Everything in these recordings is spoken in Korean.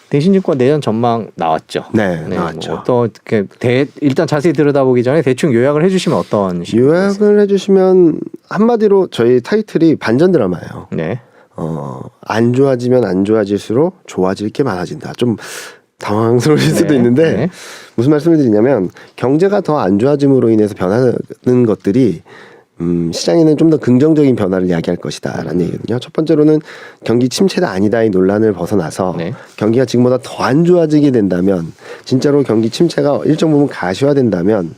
대신증권 내년 전망 나왔죠. 네, 나왔죠. 뭐 어떻게 일단 자세히 들여다보기 전에 대충 요약을 해주시면 어떤 식으로 요약을 해주시면 한마디로 저희 타이틀이 반전 드라마예요. 네. 안 좋아지면 안 좋아질수록 좋아질 게 많아진다. 좀 당황스러우실 수도 있는데 네. 무슨 말씀을 드리냐면 경제가 더 안 좋아짐으로 인해서 변하는 것들이 시장에는 좀 더 긍정적인 변화를 이야기할 것이다 라는 얘기거든요. 첫 번째로는 경기 침체다 아니다의 논란을 벗어나서 네. 경기가 지금보다 더 안 좋아지게 된다면 진짜로 경기 침체가 일정 부분 가시화된다면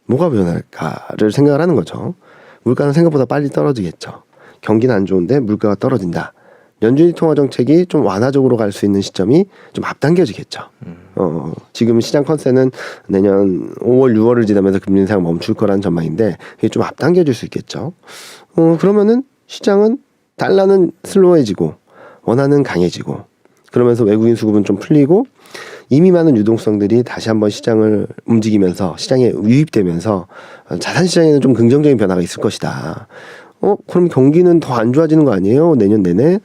뭐가 변할까를 생각을 하는 거죠. 물가는 생각보다 빨리 떨어지겠죠. 경기는 안 좋은데 물가가 떨어진다. 연준이 통화 정책이 좀 완화적으로 갈 수 있는 시점이 좀 앞당겨지겠죠. 지금 시장 컨센은 내년 5월, 6월을 지나면서 금리 인상 멈출 거라는 전망인데 그게 좀 앞당겨질 수 있겠죠. 그러면은 시장은 달러는 슬로해지고 원화는 강해지고 그러면서 외국인 수급은 좀 풀리고 이미 많은 유동성들이 다시 한번 시장을 움직이면서 시장에 유입되면서 자산 시장에는 좀 긍정적인 변화가 있을 것이다. 그럼 경기는 더 안 좋아지는 거 아니에요? 내년 내내?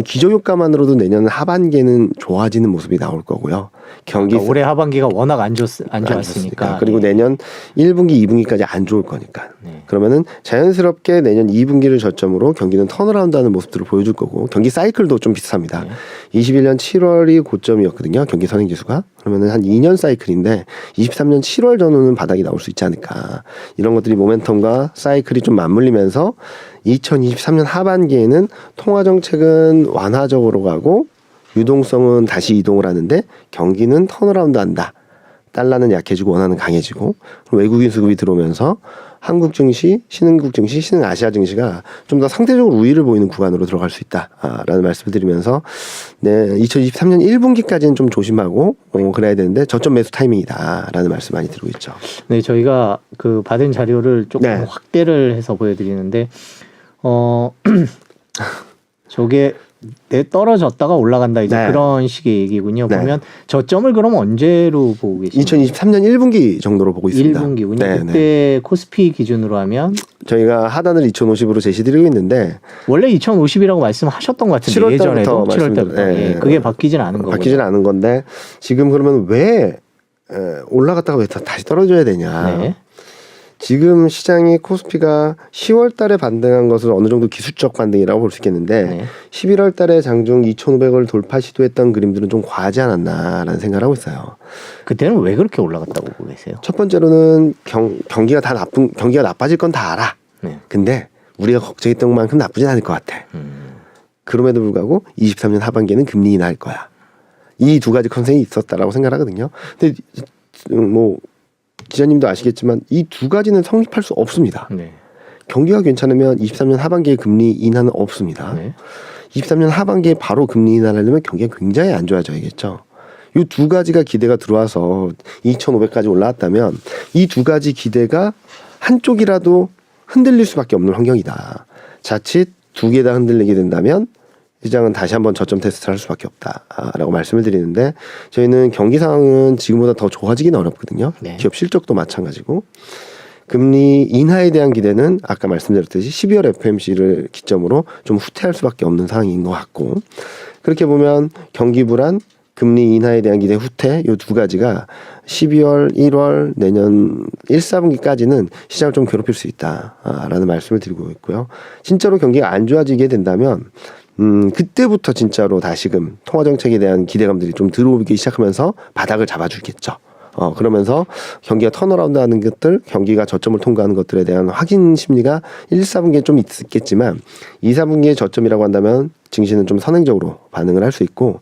기저효과만으로도 내년 하반기에는 좋아지는 모습이 나올 거고요. 그러니까 올해 하반기가 워낙 안 좋았으니까. 그리고 내년 1분기, 2분기까지 안 좋을 거니까. 네. 그러면은 자연스럽게 내년 2분기를 저점으로 경기는 턴어라운드하는 모습들을 보여줄 거고 경기 사이클도 좀 비슷합니다. 네. 21년 7월이 고점이었거든요. 경기 선행지수가. 그러면은 한 2년 사이클인데 23년 7월 전후는 바닥이 나올 수 있지 않을까. 이런 것들이 모멘텀과 사이클이 좀 맞물리면서 2023년 하반기에는 통화정책은 완화적으로 가고 유동성은 다시 이동을 하는데 경기는 턴어라운드 한다. 달러는 약해지고 원화는 강해지고 외국인 수급이 들어오면서 한국 증시, 신흥국 증시, 신흥아시아 증시가 좀 더 상대적으로 우위를 보이는 구간으로 들어갈 수 있다라는 말씀을 드리면서 2023년 1분기까지는 좀 조심하고 그래야 되는데 저점 매수 타이밍이다라는 말씀 많이 드리고 있죠. 네, 저희가 그 받은 자료를 조금 확대를 해서 보여드리는데 저게 떨어졌다가 올라간다 이제 그런 식의 얘기군요. 보면 저점을 그럼 언제로 보고 계십니까? 2023년 1분기 정도로 보고 있습니다. 1분기군요. 그때 코스피 기준으로 하면 저희가 하단을 2050으로 제시드리고 있는데 원래 2050이라고 말씀하셨던 것 같은데 7월 예전에도 7월 때부터 그게 바뀌지는 않은 거고요. 바뀌지는 않은 건데 지금 그러면 왜 올라갔다가 왜 다시 떨어져야 되냐? 네. 지금 시장이 코스피가 10월 달에 반등한 것을 어느 정도 기술적 반등이라고 볼 수 있겠는데 11월 달에 장중 2,500을 돌파 시도했던 그림들은 좀 과하지 않았나라는 생각을 하고 있어요. 그때는 왜 그렇게 올라갔다고 보고 계세요? 첫 번째로는 경기가 나빠질 건 다 알아. 근데 우리가 걱정했던 만큼 나쁘진 않을 것 같아. 그럼에도 불구하고 23년 하반기에는 금리 인하할 거야. 이 두 가지 컨셉이 있었다라고 생각하거든요. 근데 뭐 기자님도 아시겠지만 이 두 가지는 성립할 수 없습니다. 경기가 괜찮으면 23년 하반기에 금리 인하는 없습니다. 23년 하반기에 바로 금리 인하를 하려면 경기가 굉장히 안 좋아져야겠죠. 이 두 가지가 기대가 들어와서 2,500까지 올라왔다면 이 두 가지 기대가 한쪽이라도 흔들릴 수밖에 없는 환경이다. 자칫 두 개 다 흔들리게 된다면 시장은 다시 한번 저점 테스트를 할 수밖에 없다라고 말씀을 드리는데 저희는 경기 상황은 지금보다 더 좋아지기는 어렵거든요. 기업 실적도 마찬가지고 금리 인하에 대한 기대는 아까 말씀드렸듯이 12월 FOMC를 기점으로 좀 후퇴할 수밖에 없는 상황인 것 같고 그렇게 보면 경기 불안, 금리 인하에 대한 기대 후퇴 이 두 가지가 12월, 1월 내년 1, 4분기까지는 시장을 좀 괴롭힐 수 있다라는 말씀을 드리고 있고요. 진짜로 경기가 안 좋아지게 된다면 그때부터 진짜로 다시금 통화정책에 대한 기대감들이 좀 들어오기 시작하면서 바닥을 잡아주겠죠. 그러면서 경기가 턴어라운드 하는 것들, 경기가 저점을 통과하는 것들에 대한 확인 심리가 1, 4분기에 좀 있겠지만 2, 4분기에 저점이라고 한다면 증시는 좀 선행적으로 반응을 할 수 있고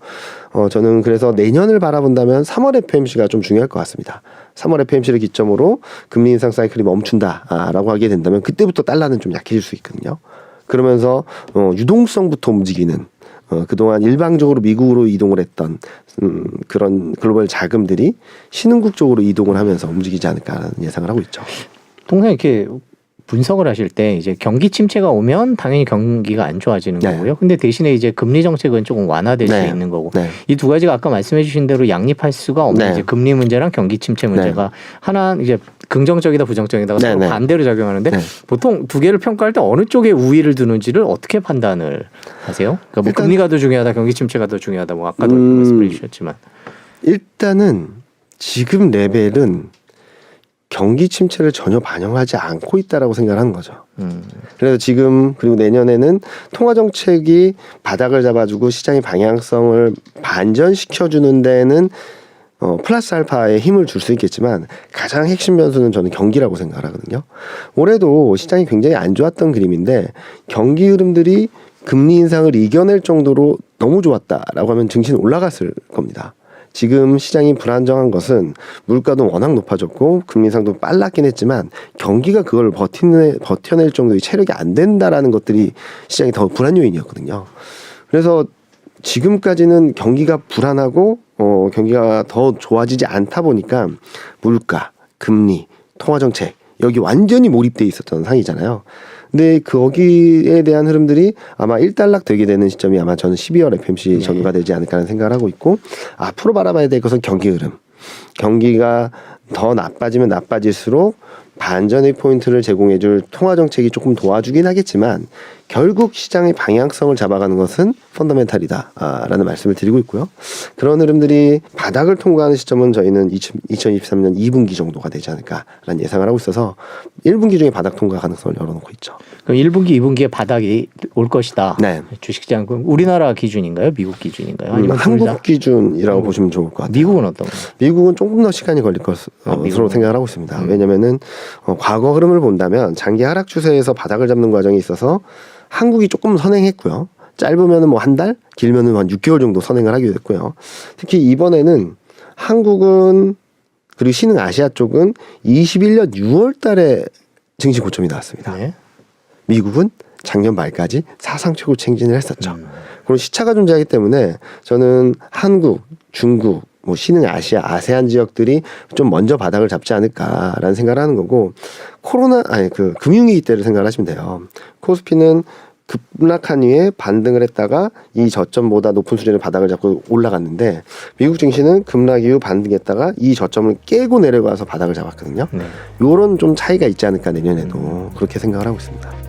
저는 그래서 내년을 바라본다면 3월 FOMC가 좀 중요할 것 같습니다. 3월 FOMC를 기점으로 금리 인상 사이클이 멈춘다라고 하게 된다면 그때부터 달러는 좀 약해질 수 있거든요. 그러면서 유동성부터 움직이는 그동안 일방적으로 미국으로 이동을 했던 그런 글로벌 자금들이 신흥국 쪽으로 이동을 하면서 움직이지 않을까라는 예상을 하고 있죠. 통상 이렇게 분석을 하실 때 이제 경기 침체가 오면 당연히 경기가 안 좋아지는 네. 거고요. 근데 대신에 이제 금리 정책은 조금 완화될 네. 수 있는 거고 네. 이 두 가지가 아까 말씀해 주신 대로 양립할 수가 없는 네. 이제 금리 문제랑 경기 침체 문제가 하나 이제 긍정적이다 부정적이다가 네. 서로 네. 반대로 작용하는데 네. 보통 두 개를 평가할 때 어느 쪽에 우위를 두는지를 어떻게 판단을 하세요? 그러니까 뭐 일단- 금리가 더 중요하다, 경기 침체가 더 중요하다, 뭐 아까도 말씀해 주셨지만 일단은 지금 레벨은 경기 침체를 전혀 반영하지 않고 있다라고 생각하는 거죠. 그래서 지금 그리고 내년에는 통화 정책이 바닥을 잡아주고 시장의 방향성을 반전시켜주는 데는 플러스 알파의 힘을 줄 수 있겠지만 가장 핵심 변수는 저는 경기라고 생각을 하거든요. 올해도 시장이 굉장히 안 좋았던 그림인데 경기 흐름들이 금리 인상을 이겨낼 정도로 너무 좋았다라고 하면 증시는 올라갔을 겁니다. 지금 시장이 불안정한 것은 물가도 워낙 높아졌고 금리 인상도 빨랐긴 했지만 경기가 그걸 버텨낼 정도의 체력이 안 된다라는 것들이 시장이 더 불안 요인이었거든요. 그래서 지금까지는 경기가 불안하고 경기가 더 좋아지지 않다 보니까 물가, 금리, 통화정책 여기 완전히 몰입돼 있었던 상황이잖아요. 근데 거기에 대한 흐름들이 아마 일단락 되게 되는 시점이 아마 저는 12월 FMC 전후가 되지 않을까 하는 생각을 하고 있고 앞으로 바라봐야 될 것은 경기 흐름. 경기가 더 나빠지면 나빠질수록 반전의 포인트를 제공해줄 통화정책이 조금 도와주긴 하겠지만 결국 시장의 방향성을 잡아가는 것은 펀더멘탈이다라는 말씀을 드리고 있고요. 그런 흐름들이 바닥을 통과하는 시점은 저희는 2023년 2분기 정도가 되지 않을까라는 예상을 하고 있어서 1분기 중에 바닥 통과 가능성을 열어놓고 있죠. 그럼 1분기, 2분기에 바닥이 올 것이다. 네. 주식시장 그럼 우리나라 기준인가요? 미국 기준인가요? 아니면 둘 다? 한국 기준이라고 보시면 좋을 것 같아요. 미국은 어떤가요? 미국은 조금 더 시간이 걸릴 것으로 미국은? 생각을 하고 있습니다. 왜냐면은 과거 흐름을 본다면 장기 하락 추세에서 바닥을 잡는 과정에 있어서 한국이 조금 선행했고요. 짧으면은 뭐 한 달, 길면은 한 6개월 정도 선행을 하게 됐고요. 특히 이번에는 한국은 그리고 신흥 아시아 쪽은 21년 6월 달에 증시 고점이 나왔습니다. 네. 미국은 작년 말까지 사상 최고 챙진을 했었죠. 그런 시차가 존재하기 때문에 저는 한국, 중국, 뭐 신흥 아시아, 아세안 지역들이 좀 먼저 바닥을 잡지 않을까라는 생각을 하는 거고 금융위기 때를 생각을 하시면 돼요. 코스피는 급락한 이후에 반등을 했다가 이 저점보다 높은 수준의 바닥을 잡고 올라갔는데 미국 증시는 급락 이후 반등했다가 이 저점을 깨고 내려가서 바닥을 잡았거든요. 네. 요런 좀 차이가 있지 않을까 내년에도 그렇게 생각을 하고 있습니다.